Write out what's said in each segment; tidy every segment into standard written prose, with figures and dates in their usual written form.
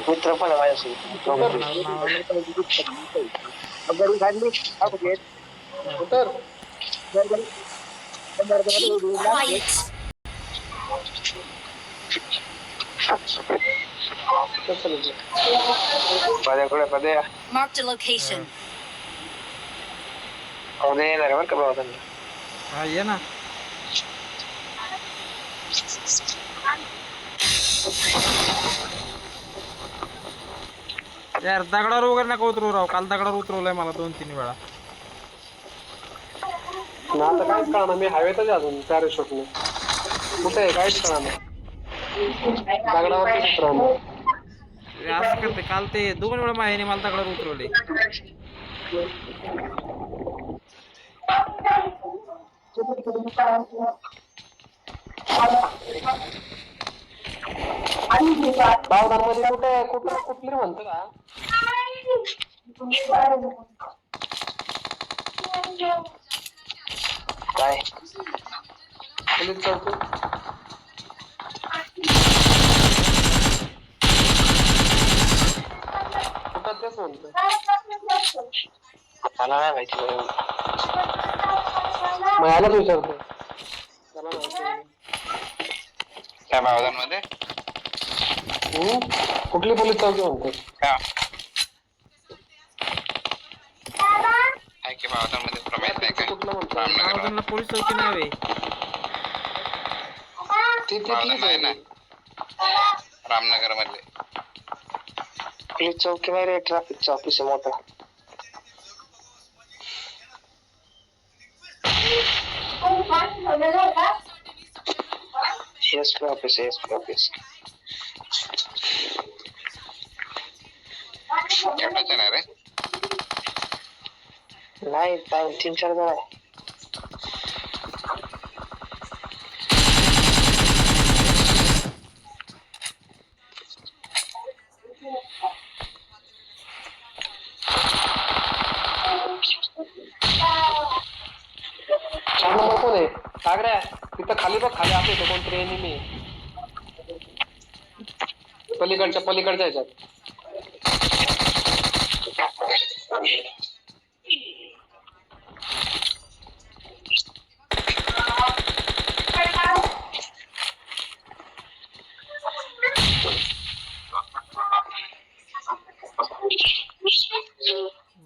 मित्र पण आहे माझ्यासोबत. पद्या Marked a location. उद्या येणार आहे बरं का बाबा त्यांना. हा ये ना. यार दगडावर वगैरे नका उतरू राव. काल दगडावर उतरवलंय मला 2-3 वेळा. आता काहीच कळणार. मी हवेतच अजून पॅराशूटने कुठे आहे काहीच कळणार. दगडावरतीच उतरवणार. असं करते. काल ते 2 वेळा मायाने मला दगडावर उतरवले. बावधानमध्ये कुठली म्हणतो का? काय पोलीस चौकी कुठं तेच म्हणतो. मला नाही माहिती. मग यालाच विचारतो. त्याला माहिती काय बावधानमध्ये कुठली पोलीस चौकी म्हणतो. काय की बावधानमध्ये तुला माहित नाही काय? कुठलं म्हणतो. बावधनला पोलीस चौकी नाही वे. तीच आहे ना रामनगर मध्ये पोलीस चौकी नाही रे. ट्रॅफिकचं ऑफिस आहे मोठं. एसपी ऑफिस आहे. एसपी ऑफिस एकटाच येणार रे. नाही 3-4 जण आहे. कोण आहे सागऱ्या तिथं खाली बघ. खाली असं कोणतरी एनिमी पलीकडच्या ह्याच्यात.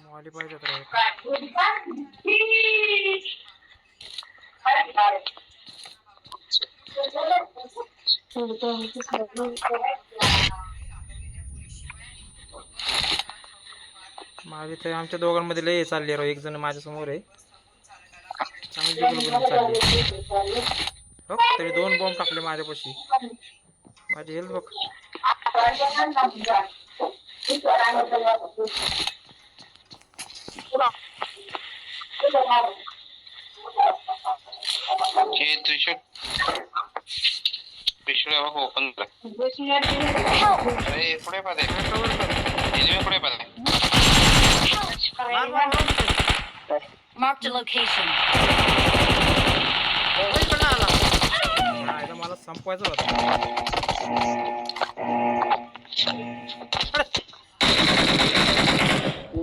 मोबाईल पाहिजे तर माझी तर आमच्या दोघांमध्ये लय चालली राव. एक जण माझ्या समोर आहे. चांगली जुगलबंदी चालली. हो तरी 2 बॉम्ब टाकले माझ्यापाशी. माझी हेल्थ बघ. पिशव्या ओपन अरे पुढे पाहते. पुढे पाहते. Marked a location. मला संपवायचं होतं.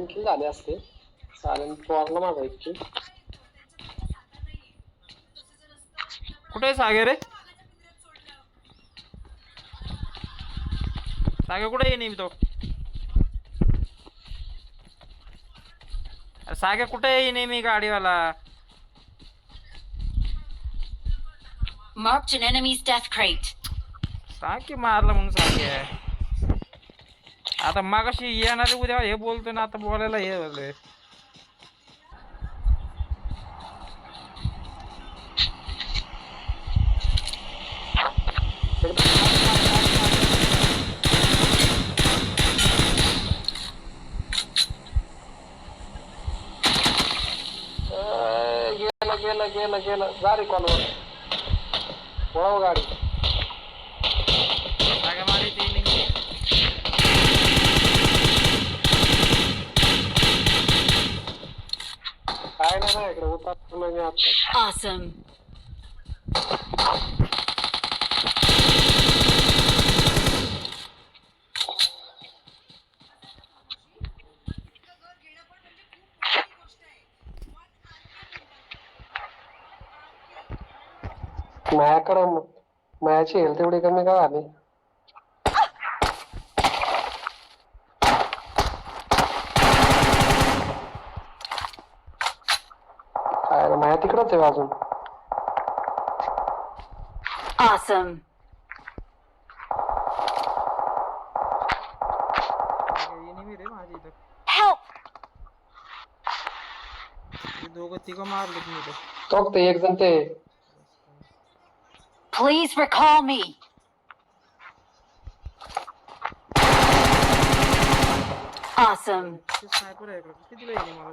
किल झाले असते. चालेल प्रॉब्लेम आहे इतकी. कुठे आहे सागे रे? सागे कुठे आहे नेहमी तो? अरे सागे कुठे आहे नेहमी गाडीवाला? Marked an enemy's death crate. सांग की मारलं म्हणून सागे. आता मागाशी येणारे उद्या हे बोलतोय ना. आता बोलायला हे बोलतोय. गेला जा रे कॉलवर. वळव गाडी. सागे मारी ती निघली. काय नाही इकडे उतार मी आता. Awesome. माझ्याकडं माझ्याची हेल्थ एवढी कमी का आली? काय माझ्या तिकडच आहे अजून. Awesome. एनिमी रे माझी इथं. Help! हे दोघं तिघं मारलेत मी इथं. तो ते एक जण ते Please recall me. Awesome. ते स्नायपर आहे इकडं. किती वेळ मला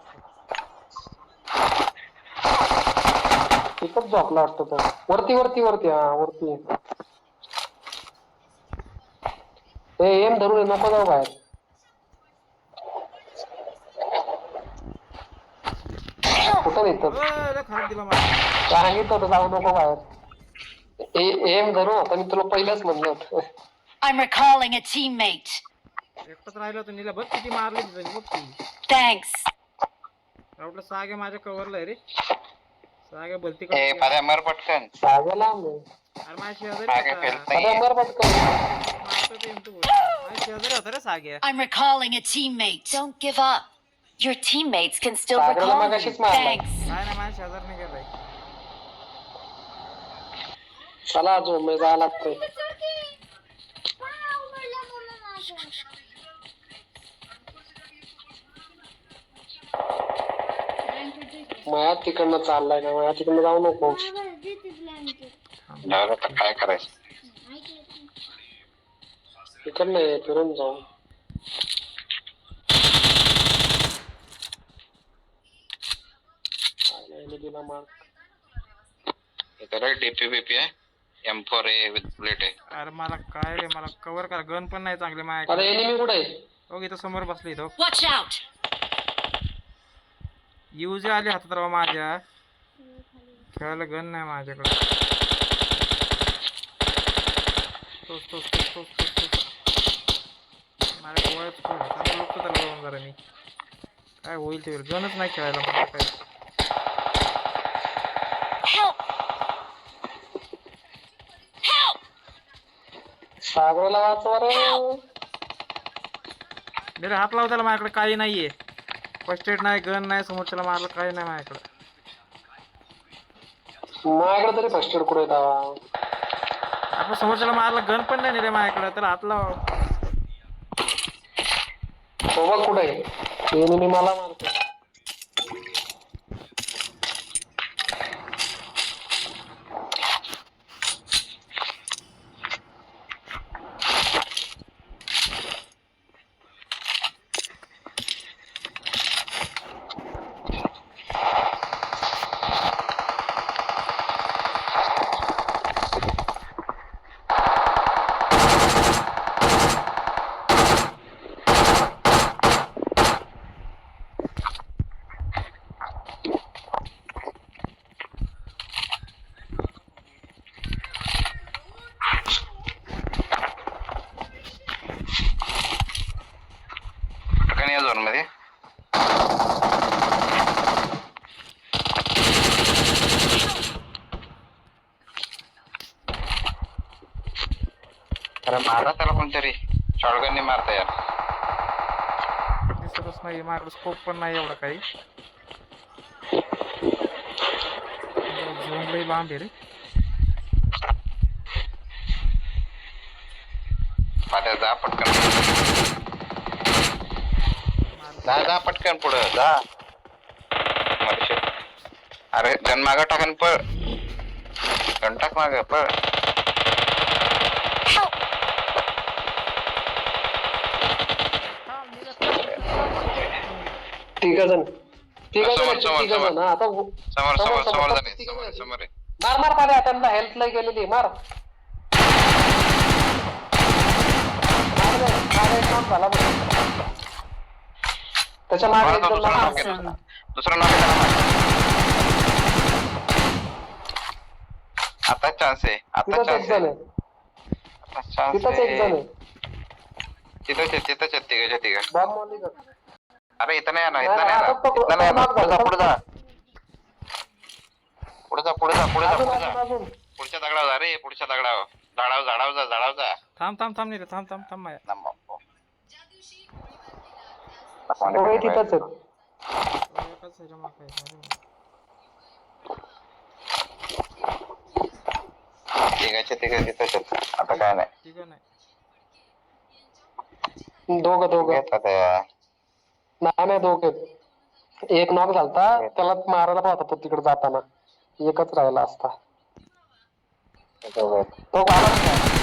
एकच झोपला वाटतं तो. वरती वरती वरती हा वरती. ए एम धरून नको जाऊ बाहेर. कुठं नेतात? खराब दिला मला. सांगितलं होतं जाऊ नको बाहेर. एम धरून आता मी तुला पहिलंच म्हणलं होतं. I'm recalling a teammate. एकटाच राहिला होता नीला बघ किती मारले तिथं बघ ती. Thanks. आपलं सागे माझ्या कव्हरला आहे रे. सागे भलती ए पाऱ्या मर पटकन. सागेला आम्ही. अरे माझ्या शेजारी मागे होता. फेलत आता नाहीये. मर पटकन. मारतो ते म्हणतो. माझ्या शेजारी होता रे सागे. I'm recalling a teammate. Don't give up. Your teammates can still सागरला recall you. मगाशीच मारलाय. Thanks. काय नाही माझ्या शेजारने गेलाय. चला जो मी जायला लागतंय. माया तिकडनं चाललाय ना माया तिकडनं जाऊ नको. जाऊ दे, काय करायचं. तिकडनं ये फिरून जाऊ. दिला मार. इथं डीपी बीपी आहे. M4 आहे विथ बुलेट आहे. अरे मला काय रे मला कव्हर करा गन पण नाही चांगले अरे माझ्याकडे. एनिमी कुठे आहे? हो इथं समोर बसले इथं. Watch out. यूज आले हातात राव माझ्या. खेळायला गन नाही माझ्याकडे. तोच तोच तोच तोच तोच तोच. माझ्या गोळ्याच कोण चांगलं लोक त्याला जाऊन जरा मी. काय होईल ते गनच नाही खेळायला मला काय. Help. Help. सागरला वाचवा रे. मेरे हात लाव त्याला माझ्याकडे काही नाहीये. फर्स्ट एड नाही गन नाही समोरच्याला मारलं काही नाही माझ्याकडे. माझ्याकडे तरी फर्स्ट एड कुठे येतात? आपण समोरच्याला मारलं गन पण नाही रे माझ्याकडे त्याला हात लाव. तो बघ कुठे आहे? एनिमी मला मारतो. पटकन या झोन मध्ये. अरे मारा त्याला कोणतरी. शॉटगनने मारता यार. दिसतच नाही माझ्याकडे स्कोप पण नाही एवढा काही. झोन लई लांब आहे रे. पाऱ्या जा पटकन. जा जा पटकन पुढं जा. मनुष्य. अरे गन मागं टाकन पळ. गन टाक मागं पळ. समोर समोर समोर आता समोर समोर समोर जाणे समोर समोर आहे. मार मार पाड्या त्यांना हेल्थ लय गेलेली मार. झाला त्याच्या मागे मार तो एकदम दुसरा मार. knock आहे, दुसरा knock आहे त्याला मार. आता चान्स आहे. आता तिथंच एक चान्स जण आहे. आहे. आता चान्स तिथंच एक जण आहे. आहे. तिथंच आहे तिथंच आहे तिघाच्या तिघा. बॉम्ब मारली का? अरे इथं नाही येणार नाही, इथं नाही आता येणार पकडू. इथं नाही येणार. आता पुढे जा पुढे जा. पुढे जा पुढे जा पुढे जा अजून पुढे जा. अजून अजून पुढच्या दगडावर जा रे, पुढच्या दगडावर. झाडाव जा. थांब नाही रे, थांब माया. होय, तिथंच आहे. एकाच ह्याच्या मागं आहे. अरे तिघे तिथं आता काय नाही. तिघं नाही. दोघं घेतात या. नाही दोघं. एक नॉक झालता, त्याला मारायला पाहता तो तिकडे जाताना. एकच राहिला असता. तो गावात नाही.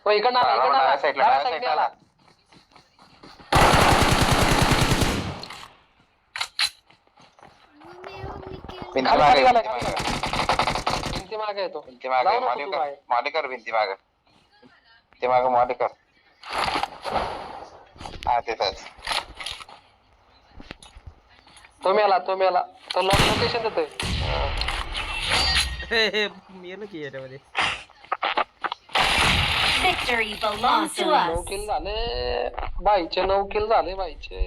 हो, इकडनं आला, डाव्या साईडला आला. भिंती मागे येतो. भिंती मागे मालिकर भिंती मागे हा तिथंच. तो मेला तो लोकेशन देतोय. हे मेलं की याच्यामध्ये. Victory belongs to us. 9 किल झाले बाईचे.